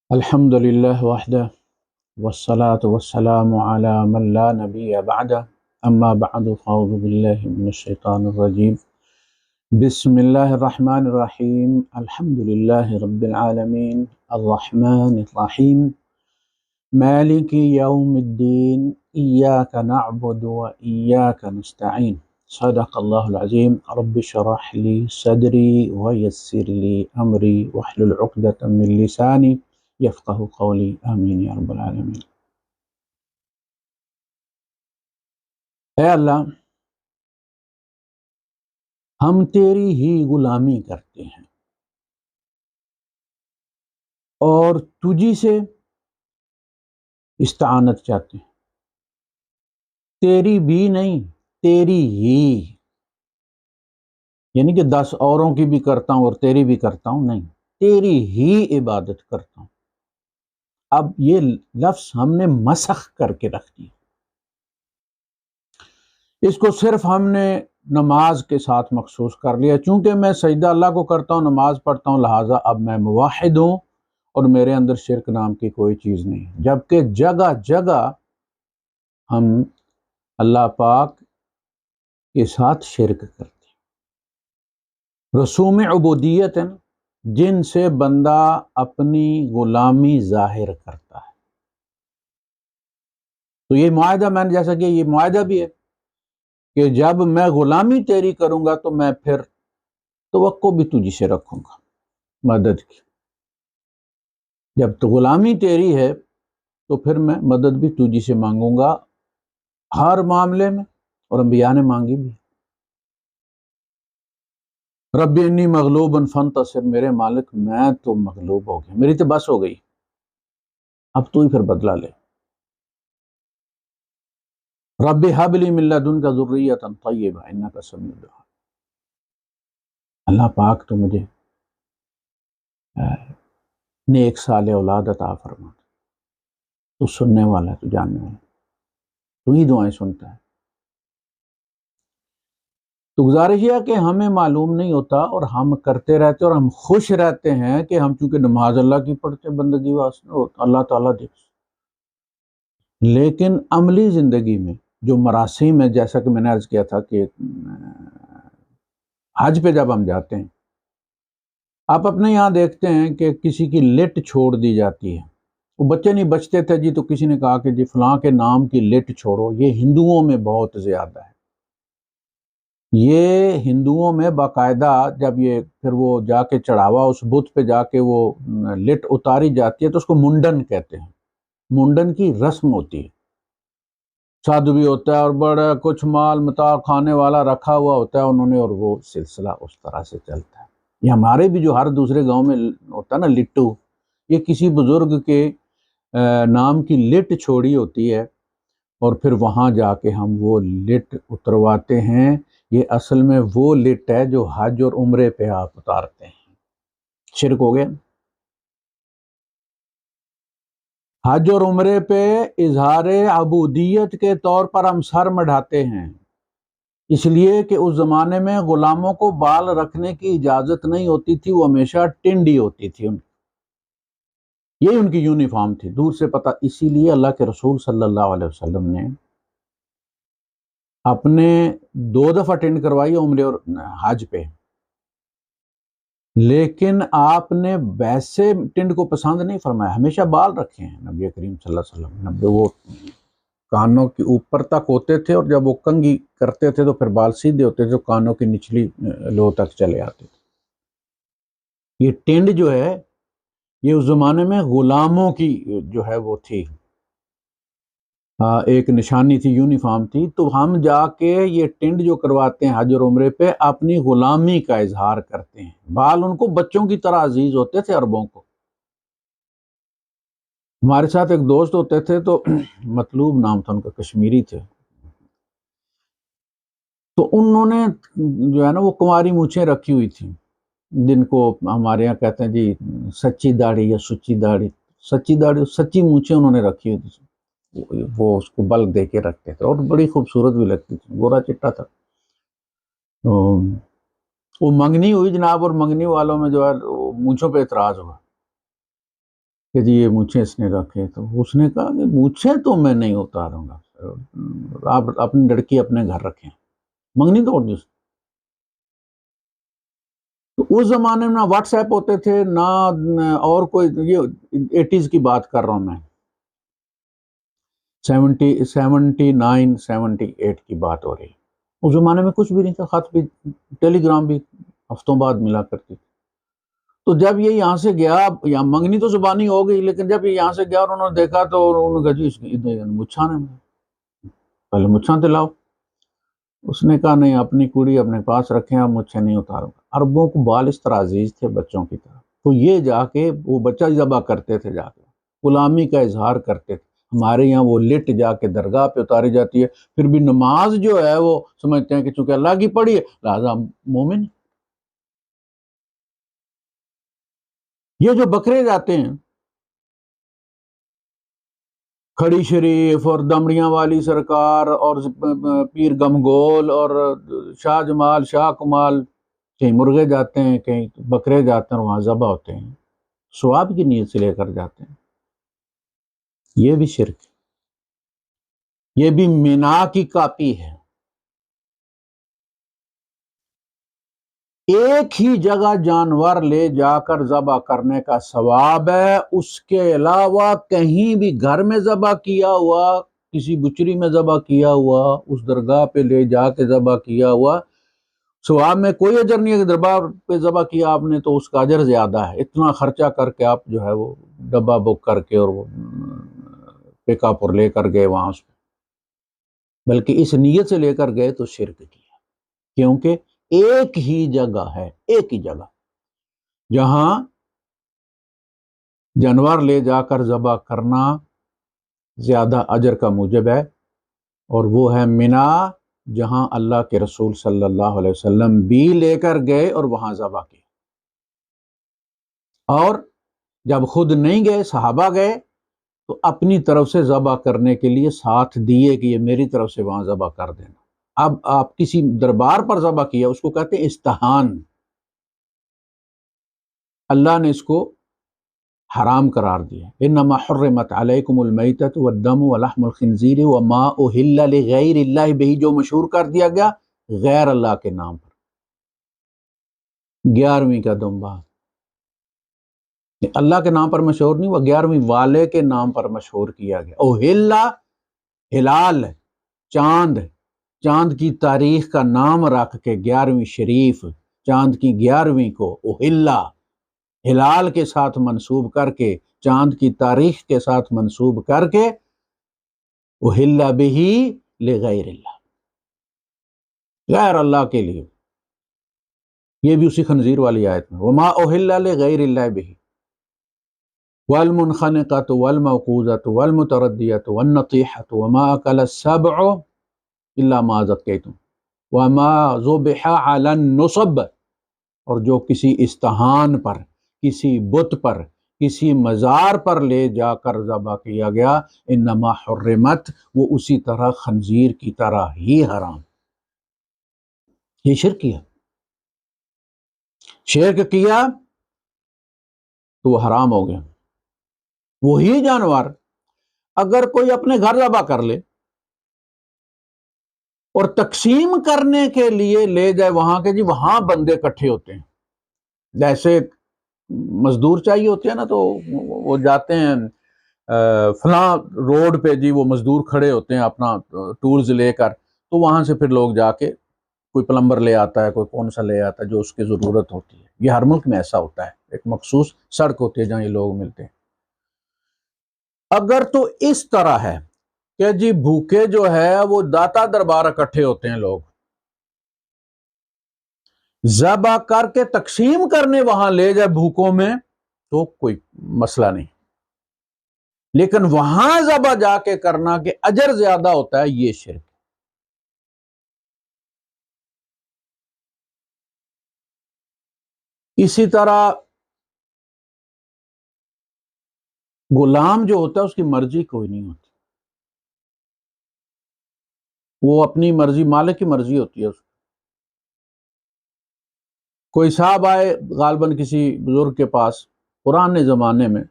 الحمدللہ وحدہ والصلاة والسلام علی من لا نبی بعدہ اما بعد فاعوذ باللہ من الشیطان الرجیم بسم اللہ الرحمن الرحیم الحمدللہ رب العالمین الرحمن الرحیم مالک یوم الدین ایاک نعبد و ایاک نستعین صدق اللہ العظیم رب اشرح لی صدری ویسر لی امری واحلل عقدۃ من لسانی یفقہ قولی آمین یا رب العالمین۔ اے اللہ، ہم تیری ہی غلامی کرتے ہیں اور تجھی سے استعانت چاہتے ہیں، تیری بھی نہیں، تیری ہی، یعنی کہ 10 اوروں کی بھی کرتا ہوں اور تیری بھی کرتا ہوں، نہیں، تیری ہی عبادت کرتا ہوں۔ اب یہ لفظ ہم نے مسخ کر کے رکھ دیا، اس کو صرف ہم نے نماز کے ساتھ مخصوص کر لیا، چونکہ میں سجدہ اللہ کو کرتا ہوں، نماز پڑھتا ہوں، لہٰذا اب میں موحد ہوں اور میرے اندر شرک نام کی کوئی چیز نہیں، جبکہ جگہ جگہ ہم اللہ پاک کے ساتھ شرک کرتے ہیں۔ رسوم عبودیت ہیں جن سے بندہ اپنی غلامی ظاہر کرتا ہے، تو یہ معاہدہ میں نے جیسا کہ یہ معاہدہ بھی ہے کہ جب میں غلامی تیری کروں گا تو میں پھر توقع بھی تجھی سے رکھوں گا مدد کی، جب تو غلامی تیری ہے تو پھر میں مدد بھی تجھی سے مانگوں گا ہر معاملے میں، اور انبیاء نے مانگی بھی۔ رب انی مغلوب فانتصر، میرے مالک میں تو مغلوب ہو گیا، میری تو بس ہو گئی، اب تو ہی پھر بدلہ لے۔ رب ہب لی من لدنک ذریۃ طیبہ انک سمیع الدعاء، اللہ پاک تو مجھے نیک صالح اولاد عطا فرما، تو سننے والا ہے، تو جاننے والا ہے، تو ہی دعائیں سنتا ہے۔ تو گزارش یہ ہے کہ ہمیں معلوم نہیں ہوتا اور ہم کرتے رہتے اور ہم خوش رہتے ہیں کہ ہم چونکہ نماز اللہ کی پڑھتے بندگی واسطے اللہ تعالیٰ دیکھ، لیکن عملی زندگی میں جو مراسم ہے، جیسا کہ میں نے عرض کیا تھا کہ حج پہ جب ہم جاتے ہیں، آپ اپنے یہاں دیکھتے ہیں کہ کسی کی لٹ چھوڑ دی جاتی ہے، وہ بچے نہیں بچتے تھے جی، تو کسی نے کہا کہ جی فلاں کے نام کی لٹ چھوڑو، یہ ہندوؤں میں بہت زیادہ ہے، یہ ہندوؤں میں باقاعدہ جب یہ پھر وہ جا کے چڑھاوا اس بت پہ جا کے وہ لٹ اتاری جاتی ہے تو اس کو منڈن کہتے ہیں، منڈن کی رسم ہوتی ہے، سادھو بھی ہوتا ہے اور بڑا کچھ مال متاع کھانے والا رکھا ہوا ہوتا ہے انہوں نے، اور وہ سلسلہ اس طرح سے چلتا ہے۔ یہ ہمارے بھی جو ہر دوسرے گاؤں میں ہوتا ہے نا لٹو، یہ کسی بزرگ کے نام کی لٹ چھوڑی ہوتی ہے اور پھر وہاں جا کے ہم وہ لٹ اترواتے ہیں۔ یہ اصل میں وہ لٹ ہے جو حج اور عمرے پہ آپ اتارتے ہیں، شرک ہو گیا۔ حج اور عمرے پہ اظہار عبودیت کے طور پر ہم سر مڈھاتے ہیں، اس لیے کہ اس زمانے میں غلاموں کو بال رکھنے کی اجازت نہیں ہوتی تھی، وہ ہمیشہ ٹنڈی ہوتی تھی، یہی ان کی یونیفارم تھی، دور سے پتہ۔ اسی لیے اللہ کے رسول صلی اللہ علیہ وسلم نے اپنے 2 دفعہ ٹینڈ کروائی عمرے اور حج پہ، لیکن آپ نے ویسے ٹینڈ کو پسند نہیں فرمایا، ہمیشہ بال رکھے ہیں نبی کریم صلی اللہ علیہ وسلم نے، وہ کانوں کے اوپر تک ہوتے تھے اور جب وہ کنگھی کرتے تھے تو پھر بال سیدھے ہوتے تھے، کانوں کی نچلی لو تک چلے آتے تھے۔ یہ ٹینڈ جو ہے یہ اس زمانے میں غلاموں کی جو ہے وہ تھی، ایک نشانی تھی، یونیفارم تھی، تو ہم جا کے یہ ٹینڈ جو کرواتے ہیں حج اور عمرے پہ اپنی غلامی کا اظہار کرتے ہیں۔ بال ان کو بچوں کی طرح عزیز ہوتے تھے عربوں کو۔ ہمارے ساتھ ایک دوست ہوتے تھے تو مطلوب نام تھا ان کا، کشمیری تھے، تو انہوں نے جو ہے نا وہ کنواری مونچھیں رکھی ہوئی تھیں، جن کو ہمارے یہاں کہتے ہیں جی سچی داڑھی یا سچی داڑھی، سچی داڑھی سچی مونچھیں انہوں نے رکھی ہوئی تھی، وہ اس کو بل دے کے رکھتے تھے اور بڑی خوبصورت بھی لگتی تھی، گورا چٹا تھا۔ تو وہ منگنی ہوئی جناب، اور منگنی والوں میں جو ہے مونچھوں پہ اعتراض ہوا کہ جی یہ مونچھیں اس نے رکھے، تو اس نے کہا کہ مونچھیں تو میں نہیں اتاروں گا، آپ اپنی لڑکی اپنے گھر رکھیں، منگنی توڑ دی اس نے۔ تو اس زمانے میں نہ واٹس ایپ ہوتے تھے نہ اور کوئی، یہ 80s کی بات کر رہا ہوں میں، 79 78 کی بات ہو رہی۔ اس زمانے میں کچھ بھی نہیں تھا، خط بھی، ٹیلی گرام بھی ہفتوں بعد ملا کرتی تھی۔ تو جب یہ یہاں سے گیا، یہاں منگنی تو زبانی ہو گئی، لیکن جب یہ یہاں سے گیا اور انہوں نے دیکھا تو انہوں نے کہا جی اس کی مچھاں نے، پہلے مچھاں دلاؤ۔ اس نے کہا نہیں، اپنی کڑی اپنے پاس رکھیں، آپ مجھ سے نہیں اتارو گا۔ عربوں کو بال اس طرح عزیز تھے بچوں کی طرح، تو یہ جا کے وہ بچہ ذبح کرتے تھے، جا کے غلامی کا اظہار کرتے تھے۔ ہمارے یہاں وہ لٹ جا کے درگاہ پہ اتاری جاتی ہے، پھر بھی نماز جو ہے وہ سمجھتے ہیں کہ چونکہ اللہ کی پڑھی ہے لہذا مومن۔ یہ جو بکرے جاتے ہیں، کھڑی شریف اور دمڑیاں والی سرکار اور پیر گمگول اور شاہ جمال، شاہ کمال، کہیں مرغے جاتے ہیں، کہیں بکرے جاتے ہیں، وہاں ذبح ہوتے ہیں، ثواب کی نیت سے لے کر جاتے ہیں۔ یہ بھی شرک ہے، یہ بھی مینا کی کاپی ہے۔ ایک ہی جگہ جانور لے جا کر ذبح کرنے کا ثواب ہے، اس کے علاوہ کہیں بھی گھر میں ذبح کیا ہوا، کسی بچری میں ذبح کیا ہوا، اس درگاہ پہ لے جا کے ذبح کیا ہوا، ثواب میں کوئی اجر نہیں ہے۔ کہ دربار پہ ذبح کیا آپ نے تو اس کا اجر زیادہ ہے، اتنا خرچہ کر کے آپ جو ہے وہ ڈبہ بک کر کے اور وہ پکا پر لے کر گئے وہاں اس پہ، بلکہ اس نیت سے لے کر گئے تو شرک کیا، کیونکہ ایک ہی جگہ ہے، ایک ہی جگہ جہاں جانور لے جا کر ذبح کرنا زیادہ اجر کا موجب ہے، اور وہ ہے مینا، جہاں اللہ کے رسول صلی اللہ علیہ وسلم بھی لے کر گئے اور وہاں ذبح کیا، اور جب خود نہیں گئے، صحابہ گئے تو اپنی طرف سے ذبح کرنے کے لیے ساتھ دیے کہ یہ میری طرف سے وہاں ذبح کر دینا۔ اب آپ کسی دربار پر ذبح کیا، اس کو کہتے ہیں استحان، اللہ نے اس کو حرام قرار دیا۔ انما حرمت علیکم المیتۃ والدم ولحم الخنزیر وما اہل لغیر اللہ بہ، جو مشہور کر دیا گیا غیر اللہ کے نام پر، 11ویں کا دمبا اللہ کے نام پر مشہور نہیں، وہ 11ویں والے کے نام پر مشہور کیا گیا۔ اوہل، ہلال، چاند، چاند کی تاریخ کا نام رکھ کے 11ویں شریف، چاند کی 11ویں کو اوہلا، ہلال کے ساتھ منسوب کر کے، چاند کی تاریخ کے ساتھ منسوب کر کے، اوہلا بہ لغیر اللہ، غیر اللہ کے لیے۔ یہ بھی اسی خنزیر والی آیت میں، وما اوہلا لغیر اللہ بہ والمنخنقۃ والموقوذۃ والمتردیۃ والنطیحۃ وما اکل السبع الا ما ذکیتم وما ذبح علی النصب، اور جو کسی استحان پر، کسی بت پر، کسی مزار پر لے جا کر ذبح کیا گیا، انما حرمت، وہ اسی طرح خنزیر کی طرح ہی حرام۔ یہ شرک کیا، شرک کیا تو وہ حرام ہو گیا۔ وہی جانور اگر کوئی اپنے گھر ذبح کر لے اور تقسیم کرنے کے لیے لے جائے وہاں کے، جی وہاں بندے اکٹھے ہوتے ہیں، جیسے مزدور چاہیے ہوتے ہیں نا، تو وہ جاتے ہیں فلاں روڈ پہ، جی وہ مزدور کھڑے ہوتے ہیں اپنا ٹولز لے کر، تو وہاں سے پھر لوگ جا کے، کوئی پلمبر لے آتا ہے، کوئی کون سا لے آتا ہے جو اس کی ضرورت ہوتی ہے۔ یہ ہر ملک میں ایسا ہوتا ہے، ایک مخصوص سڑک ہوتی ہے جہاں یہ لوگ ملتے ہیں۔ اگر تو اس طرح ہے کہ جی بھوکے جو ہے وہ داتا دربار اکٹھے ہوتے ہیں، لوگ ذبح کر کے تقسیم کرنے وہاں لے جائے بھوکوں میں، تو کوئی مسئلہ نہیں، لیکن وہاں ذبح جا کے کرنا کہ اجر زیادہ ہوتا ہے، یہ شرک۔ اسی طرح غلام جو ہوتا ہے اس کی مرضی کوئی نہیں ہوتی، وہ اپنی مرضی، مالک کی مرضی ہوتی ہے اس کی۔ کوئی صاحب آئے غالباً کسی بزرگ کے پاس پرانے زمانے میں،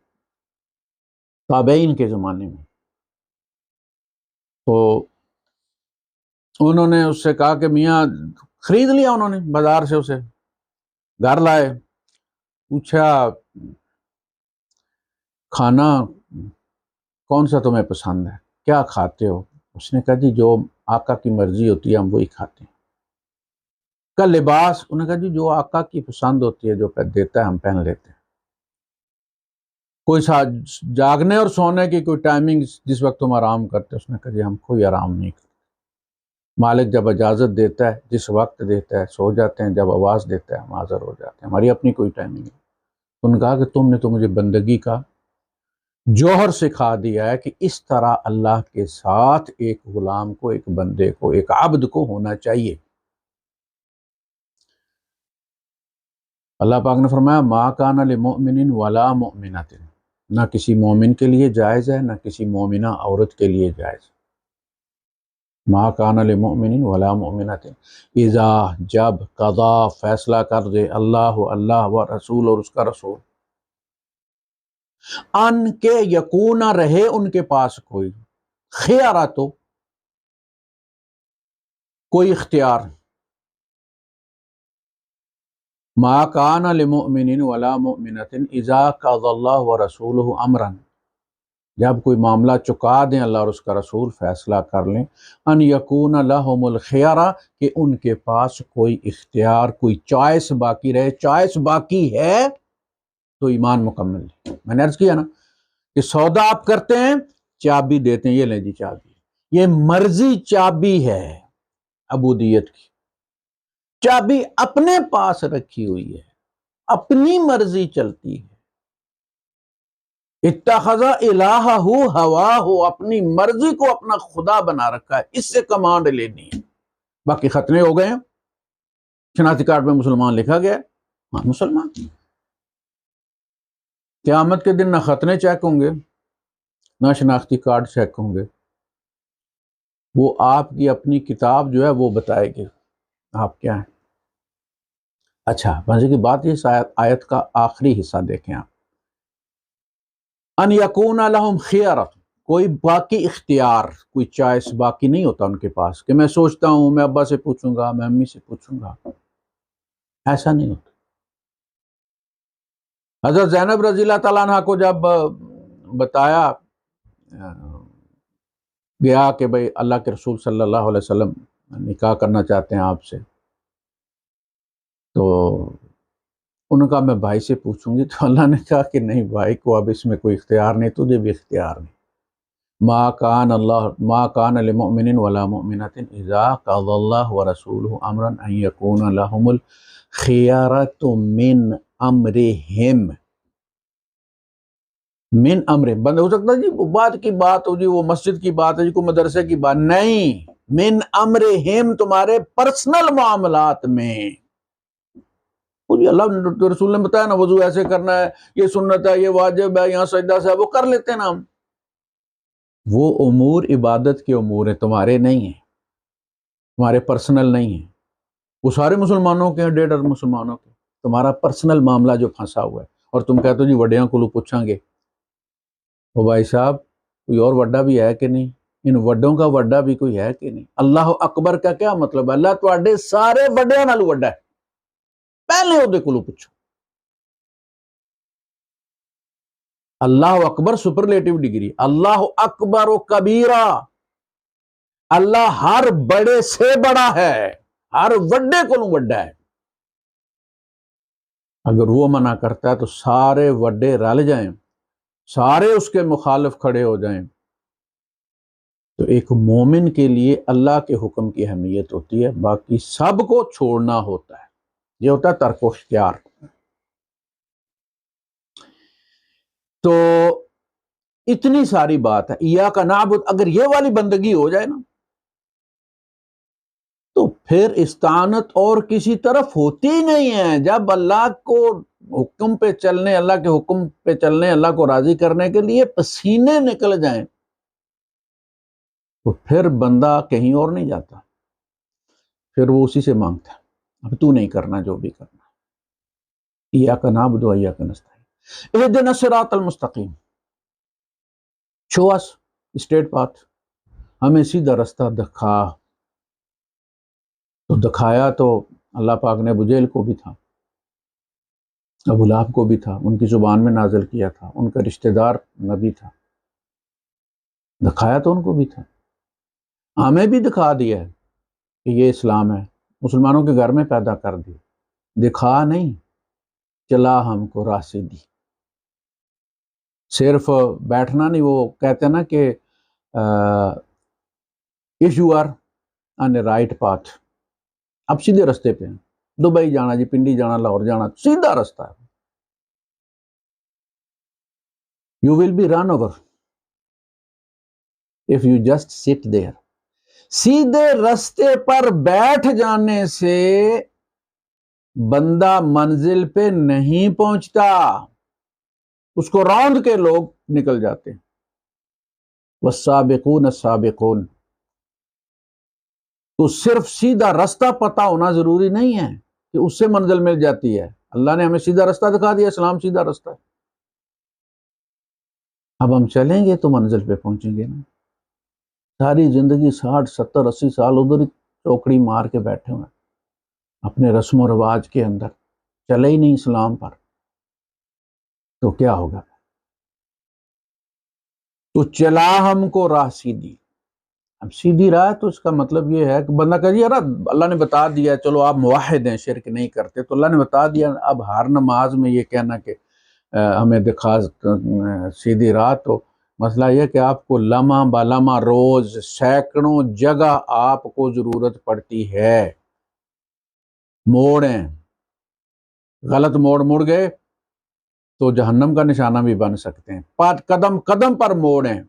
تابعین کے زمانے میں. تو انہوں نے اس سے کہا کہ میاں، خرید لیا انہوں نے بازار سے، اسے گھر لائے، پوچھا کھانا کون سا تمہیں پسند ہے، کیا کھاتے ہو؟ اس نے کہا جی جو آقا کی مرضی ہوتی ہے ہم وہی کھاتے ہیں. کا لباس، انہوں نے کہا جی جو آقا کی پسند ہوتی ہے جو دیتا ہے ہم پہن لیتے ہیں. کوئی جاگنے اور سونے کی کوئی ٹائمنگ جس وقت تم آرام کرتے؟ اس نے کہا جی ہم کوئی آرام نہیں کرتے، مالک جب اجازت دیتا ہے جس وقت دیتا ہے سو جاتے ہیں، جب آواز دیتا ہے ہم حاضر ہو جاتے ہیں، ہماری اپنی کوئی ٹائمنگ نہیں. انہوں نے کہا کہ تم نے تو مجھے بندگی کا جوہر سکھا دیا ہے کہ اس طرح اللہ کے ساتھ ایک غلام کو، ایک بندے کو، ایک عبد کو ہونا چاہیے. اللہ پاک نے فرمایا ما کان لمؤمن ولا مؤمنۃ، نہ کسی مومن کے لیے جائز ہے نہ کسی مومنہ عورت کے لیے جائز. ما کان لمؤمن ولا مؤمنۃ اذا، جب، قضا، فیصلہ کر دے، اللہ و رسول، اور اس کا رسول، ان کے یکون رہے ان کے پاس کوئی خیارہ، تو کوئی اختیار. ما کان لمؤمن ولا مؤمنۃ اذا قضى الله ورسوله امرا، جب کوئی معاملہ چکا دیں اللہ اور اس کا رسول، فیصلہ کر لیں، ان یکون لہم الخیارہ، کہ ان کے پاس کوئی اختیار، کوئی چوائس باقی رہے. چوائس باقی ہے تو ایمان مکمل ہے. میں نے عرض کیا نا کہ سودا آپ کرتے ہیں، چابی دیتے ہیں، یہ لیں جی چابی. یہ مرضی چابی ہے عبودیت کی، چابی اپنے پاس رکھی ہوئی ہے، اپنی مرضی چلتی ہے. اتخذ الہہ ہواہ، اپنی مرضی کو اپنا خدا بنا رکھا ہے، اس سے کمانڈ لینی ہے. باقی ختنے ہو گئے ہیں، شناختی کارڈ میں مسلمان لکھا گیا ہے، ہاں مسلمان. قیامت کے دن نہ ختنے چیک ہوں گے نہ شناختی کارڈ چیک ہوں گے، وہ آپ کی اپنی کتاب جو ہے وہ بتائے گی آپ کیا ہیں. اچھا، مزے کی بات یہ آیت کا آخری حصہ دیکھیں آپ. ان یکون لہم خیارہ، کوئی باقی اختیار، کوئی چوائس باقی نہیں ہوتا ان کے پاس کہ میں سوچتا ہوں میں ابا سے پوچھوں گا، میں امی سے پوچھوں گا، ایسا نہیں ہوتا. حضرت زینب رضی اللہ تعالیٰ عنہ کو جب بتایا گیا کہ بھئی اللہ کے رسول صلی اللہ علیہ وسلم نکاح کرنا چاہتے ہیں آپ سے، تو انہوں نے کہا میں بھائی سے پوچھوں گی. تو اللہ نے کہا کہ نہیں، بھائی کو اب اس میں کوئی اختیار نہیں، تجھے بھی اختیار نہیں. ما کان لمؤمن ولا مؤمنۃ اذا قضى الله ورسوله امرا ان يكون لهم الخيارة من امرهم. من امر بند ہو سکتا جی وہ بات کی بات ہو جی، وہ مسجد کی بات ہے جی، کوئی مدرسے کی بات نہیں. من امرهم، تمہارے پرسنل معاملات میں. اللہ رسول نے بتایا نا وضو ایسے کرنا ہے، یہ سنت ہے، یہ واجب ہے، یہاں سجدہ سے وہ کر لیتے ہیں نا ہم. وہ امور عبادت کے امور ہیں، تمہارے نہیں ہیں، تمہارے پرسنل نہیں ہیں. وہ سارے مسلمانوں کے ہیں، 1.5 مسلمانوں کے. تمہارا پرسنل معاملہ جو پھنسا ہوا ہے، اور تم کہتے ہو جی وڈیاں کو پوچھیں گے. وہ بھائی صاحب کوئی اور وڈا بھی ہے کہ نہیں؟ ان وڈوں کا وڈا بھی کوئی ہے کہ نہیں؟ اللہ اکبر کا کیا مطلب ہے؟ اللہ تواڈے سارے وڈیاں نالوں وڈا ہے، پہلے وہ کو پوچھو. اللہ اکبر سپرلیٹو ڈگری، اللہ اکبر و کبیرہ، اللہ ہر بڑے سے بڑا ہے، ہر وڈے کو وڈا ہے. اگر وہ منع کرتا ہے تو سارے وڈے رل جائیں، سارے اس کے مخالف کھڑے ہو جائیں. تو ایک مومن کے لیے اللہ کے حکم کی اہمیت ہوتی ہے، باقی سب کو چھوڑنا ہوتا ہے، یہ ہوتا ہے ترک و اختیار. تو اتنی ساری بات ہے. ایاک نعبد، اگر یہ والی بندگی ہو جائے نا تو پھر استعانت اور کسی طرف ہوتی ہی نہیں ہے. جب اللہ کو حکم پہ چلنے، اللہ کے حکم پہ چلنے، اللہ کو راضی کرنے کے لیے پسینے نکل جائیں تو پھر بندہ کہیں اور نہیں جاتا، پھر وہ اسی سے مانگتا ہے اب تو نہیں کرنا جو بھی کرنا. ایاک نعبد و ایاک نستعین اہدنا الصراط المستقیم. شو اس اسٹریٹ پاتھ، ہمیں سیدھا رستہ دکھا. تو دکھایا تو اللہ پاک نے ابو جہل کو بھی تھا، ابو لہب کو بھی تھا، ان کی زبان میں نازل کیا تھا، ان کا رشتہ دار نبی تھا، دکھایا تو ان کو بھی تھا. ہمیں بھی دکھا دیا ہے کہ یہ اسلام ہے، مسلمانوں کے گھر میں پیدا کر دی، دکھا نہیں، چلا ہم کو راہ سیدھی. صرف بیٹھنا نہیں، وہ کہتے ہیں نا کہ if you are on a right path، اب سیدھے رستے پہ ہیں. دبئی جانا جی، پنڈی جانا، لاہور جانا، سیدھا رستہ ہے. You will be run over if you just sit there. سیدھے رستے پر بیٹھ جانے سے بندہ منزل پہ نہیں پہنچتا، اس کو راؤنڈ کے لوگ نکل جاتے ہیں. والسابقون السابقون. تو صرف سیدھا رستہ پتہ ہونا ضروری نہیں ہے کہ اس سے منزل مل جاتی ہے. اللہ نے ہمیں سیدھا رستہ دکھا دیا، اسلام سیدھا رستہ ہے. اب ہم چلیں گے تو منزل پہ پہنچیں گے نا. ساری زندگی 60 70 80 سال ادھر ہی چوکڑی مار کے بیٹھے ہوئے اپنے رسم و رواج کے اندر، چلے ہی نہیں اسلام پر، تو کیا ہوگا؟ تو چلا ہم کو راہ سیدھی. اب سیدھی راہ تو اس کا مطلب یہ ہے کہ بندہ کہے یار اللہ نے بتا دیا، چلو آپ موحد ہیں، شرک نہیں کرتے، تو اللہ نے بتا دیا. اب ہر نماز میں یہ کہنا کہ ہمیں دکھا سیدھی راہ، تو مسئلہ یہ کہ آپ کو لمحہ بلمحہ روز سینکڑوں جگہ آپ کو ضرورت پڑتی ہے. موڑیں، غلط موڑ مڑ گئے تو جہنم کا نشانہ بھی بن سکتے ہیں. قدم قدم پر موڑیں.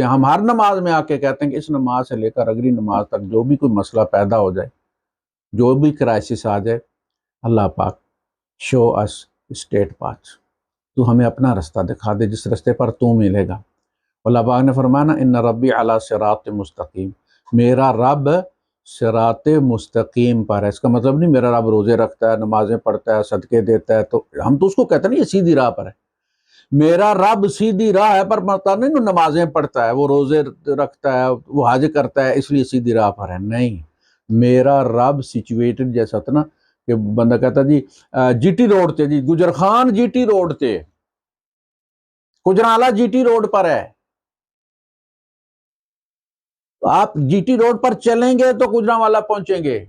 ہم ہر نماز میں آ کے کہتے ہیں کہ اس نماز سے لے کر اگلی نماز تک جو بھی کوئی مسئلہ پیدا ہو جائے، جو بھی کرائسس آ جائے، اللہ پاک شو اس اسٹیٹ پاتھ، تو ہمیں اپنا رستہ دکھا دے جس رستے پر تو ملے گا. اللہ پاک نے فرمانا ان ربی علی صراط مستقیم، میرا رب صراط مستقیم پر ہے. اس کا مطلب نہیں میرا رب روزے رکھتا ہے، نمازیں پڑھتا ہے، صدقے دیتا ہے، تو ہم تو اس کو کہتے ہیں نا یہ سیدھی راہ پر ہے. میرا رب سیدھی راہ ہے پر پتہ نہیں وہ نمازیں پڑھتا ہے، وہ روزے رکھتا ہے، وہ حج کرتا ہے اس لیے سیدھی راہ پر ہے. نہیں، میرا رب سچویٹڈ جیسا تھا نا کہ بندہ کہتا جی جی ٹی روڈ تے، جی گجر خان جی ٹی روڈ تے، گجرانالہ جی ٹی روڈ پر ہے. آپ جی ٹی روڈ پر چلیں گے تو گجرانوالہ پہنچیں گے.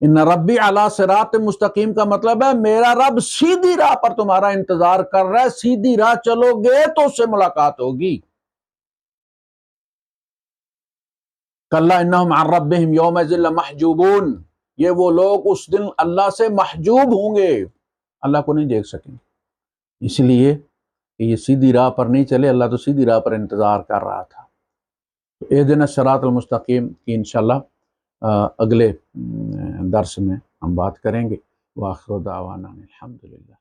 ان ربی علی صراط مستقیم کا مطلب ہے میرا رب سیدھی راہ پر تمہارا انتظار کر رہا ہے، سیدھی راہ چلو گے تو اس سے ملاقات ہوگی. کلا انہم عن ربہم یومئذ لمحجوبون، یہ وہ لوگ اس دن اللہ سے محجوب ہوں گے، اللہ کو نہیں دیکھ سکیں. اس لیے کہ یہ سیدھی راہ پر نہیں چلے، اللہ تو سیدھی راہ پر انتظار کر رہا تھا. اہدنا الصراط المستقیم کی انشاءاللہ اگلے درس میں ہم بات کریں گے. وآخر دعوانا الحمدللہ.